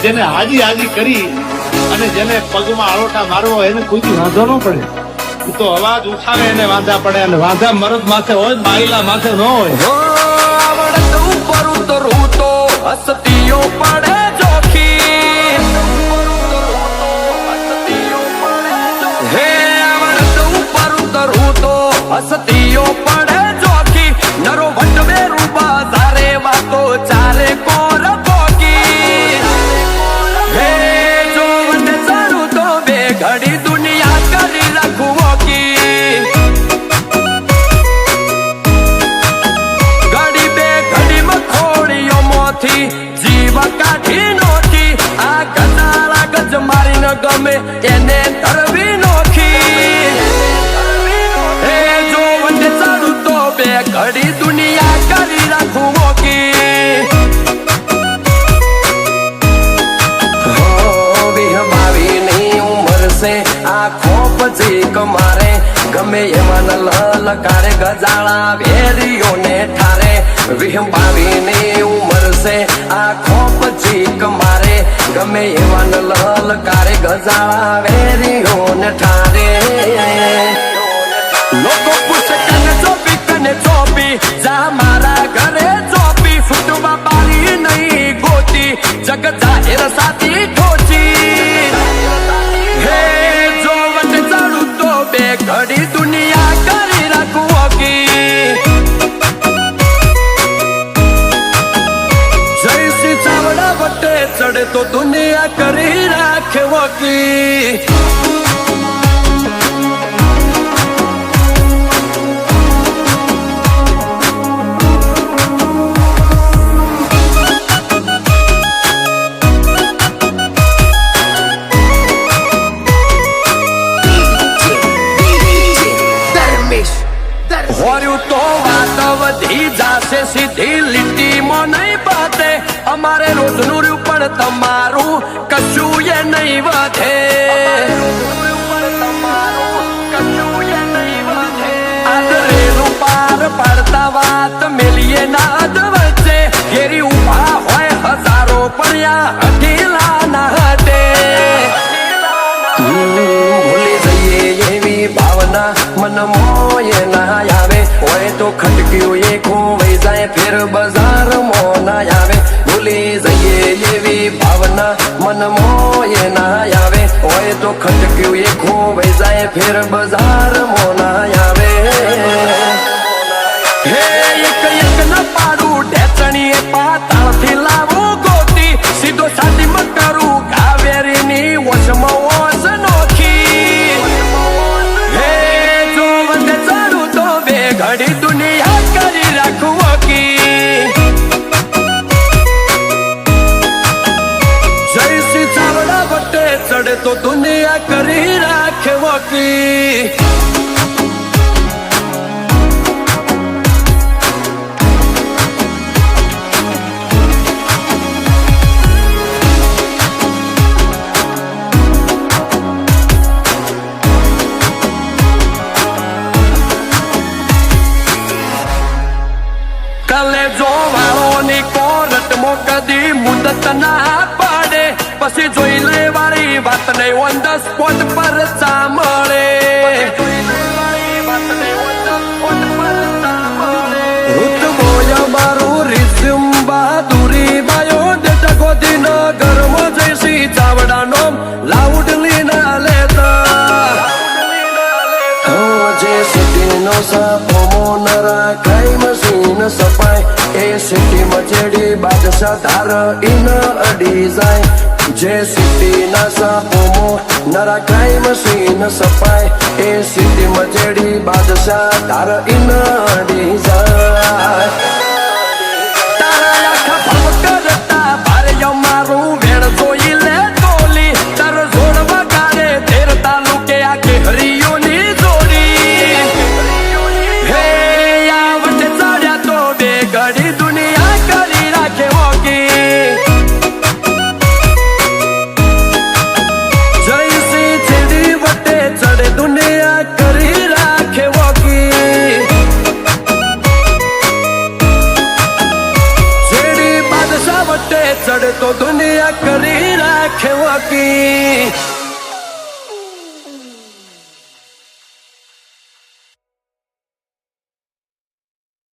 જેને હાજી હાજી કરી અને જેને પગમાં આળોટા મારવો એને કોઈ વાંધો ન પડે. તો અવાજ ઉઠાવે એને વાંધા પડે અને વાંધા મરદ માથે હોય, બાયલા માથે ન હોય. આવડત ઉપર ઉતરું તો હસતીઓ પડે જોખી. હે આવડત ઉપર ઉતરું તો હસતીઓ પડે જોખી. નરો વટવે રૂબા તારે વાતો ચારે કોર પોકી. હે જો વને ચારું તો બે ઘડી દુનિયા કરી રાખું વોકી. ઘડી બે ઘડી મખોડીઓ મોથી જીવ કાઢી નોખી. આ ગજાળા ગજ મારી ન ગમે એને ધરવી નોખી. હે જો વને ચારું તો બે ઘડી દુનિયા કરી રાખું વોકી. આખો પછી કમારે ગમે એમાં લલકારે ગજાળા વેરીઓને ઠારે. વિહંબાવીની ઉંમર છે આખો પછી કમારે ગમે એમાં લલકારે ગજાળા વેરીઓને ઠારે. લોકો પૂછે કને ચોપી જા મારા ઘરે ચોપી. ફૂટવા બારી નહીં ગોતી જગ જાહેર સાથી ઠોચી. હે જો વટ ચાડું તો બે ઘડી દુનિયા કરી રાખું વોકી. જયસિંહ ચાવડા વટે ચડે તો દુનિયા કરી રાખે વોકી. હોર્યું તો વાત વધી જાશે સીધી લીટીમાં નહીં બાતે. અમારે રોજનું રહ્યું પણ તમારું કશું એ નહીં વધે. આદરેલું પાર પાડતા વાત મેલીએ નાદ વચ્ચે. ઘેરી ઉભા હોય હજારો પડ્યા હઠીલા ના હટે. ભૂલી જઈએ એવી ભાવના મન મોય ના આવે. હોય તો ખટક્યું એ ખોવાઈ જાય ફેર બજાર મોં ના આવે. ભૂલી જઈએ એવી ભાવના મન મોય ના આવે. હોય તો ખટક્યું એ ખોવાઈ જાય ફેર બજાર મોં ના આવે. હે એક એક ન પાડું ઢેચણીએ પાતાળથી લાવું ગોતી. સીધો સાતીમાં કરું કાવેરીની વશમાં વશ નોખી. હે જો વંદે ચારું તો બે ઘડી દુનિયા કરી રાખું વોકી. જયસિંહ ચાવડા વટે ચડે તો દુનિયા કરી રાખે વોકી. કલેજો વાળોની કોર્ટમાં કદી મુદત ના પડે. પછી જોઈ લેવાળી વાત નહીં ઓન ધ સ્પોટ પર સાંભળે. ઋતબોય મારું રિઝ્યુમ બહાદુરી બાયોડેટા ગોધી નગરમાં જયસિંહ ચાવડાનો લાઉડલી ના લેતા. જે સિટીનો સાપો મોનરા ખાઈ મશીન સપાય. એ સિટીમાં જેડી બાદશાહ ધાર ઇન અડી જાય. જે સિટીના સાપો મોનરા ખાઈ મશીન સપાય. એ સિટીમાં જેડી બાદશાહ ધાર ઇન અડી જાય. તારા આખા ભાવ કરતા ભારે મારું વેણ જોઈ લે ટોલી. તાર જોડ વગાડે તેર તાલુકે આખી હરિયોની જોડી. હે આ વચ્ચે ચડ્યા તો બે ઘડી દુનિયા કરી રાખે વોકી. જયસિંહ ચેડી વટે ચડે દુનિયા કરી રાખે વોકી. ચડે તો દુનિયા કરી રાખે વાકી